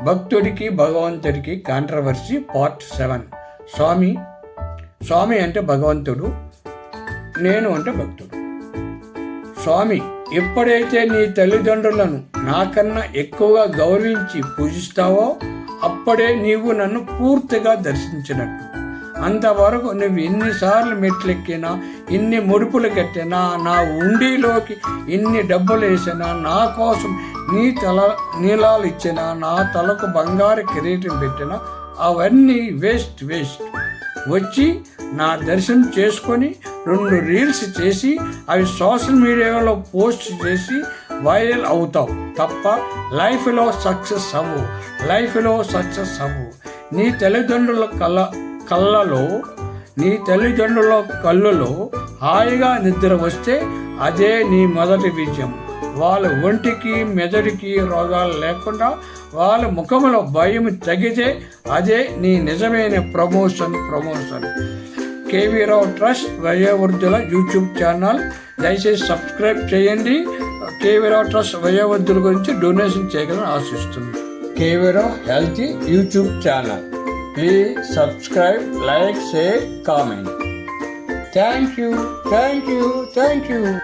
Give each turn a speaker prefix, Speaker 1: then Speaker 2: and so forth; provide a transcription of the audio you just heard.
Speaker 1: భక్తుడికి భగవంతుడికి controversy part 7. స్వామి అంటే భగవంతుడు, నేను అంటే భక్తుడు. స్వామి, ఎప్పుడైతే నీ తల్లిదండ్రులను నాకన్నా ఎక్కువగా గౌరవించి పూజిస్తావో అప్పుడే నీవు నన్ను పూర్తిగా దర్శించినట్టు. అంతవరకు నువ్వు ఎన్నిసార్లు మెట్లెక్కినా, ఇన్ని ముడుపులు కట్టినా, నా ఉండిలోకి ఇన్ని డబ్బులు వేసినా, నా కోసం నీలాలు ఇచ్చినా, నా తలకు బంగారు కిరీటం పెట్టినా అవన్నీ వేస్ట్. వచ్చి నా దర్శనం చేసుకొని 2 రీల్స్ చేసి అవి సోషల్ మీడియాలో పోస్ట్ చేసి వైరల్ అవుతావు తప్ప లైఫ్లో సక్సెస్ అవ్వు. నీ తల్లిదండ్రుల కళ్ళలో హాయిగా నిద్ర వస్తే అదే నీ మొదటి విజయం. వాళ్ళ ఒంటికి మెదడుకి రోగాలు లేకుండా వాళ్ళ ముఖంలో భయం తగ్గితే అదే నీ నిజమైన ప్రమోషన్. కేవీ రావు ట్రస్ట్ వయోవృద్ధుల యూట్యూబ్ ఛానల్ దయచేసి సబ్స్క్రైబ్ చేయండి. కేవీ రావు ట్రస్ట్ వయోవృద్ధుల గురించి డొనేషన్ చేయగలని ఆశిస్తుంది. KV Rao healthy YouTube channel. Please subscribe, like, share, comment. Thank you.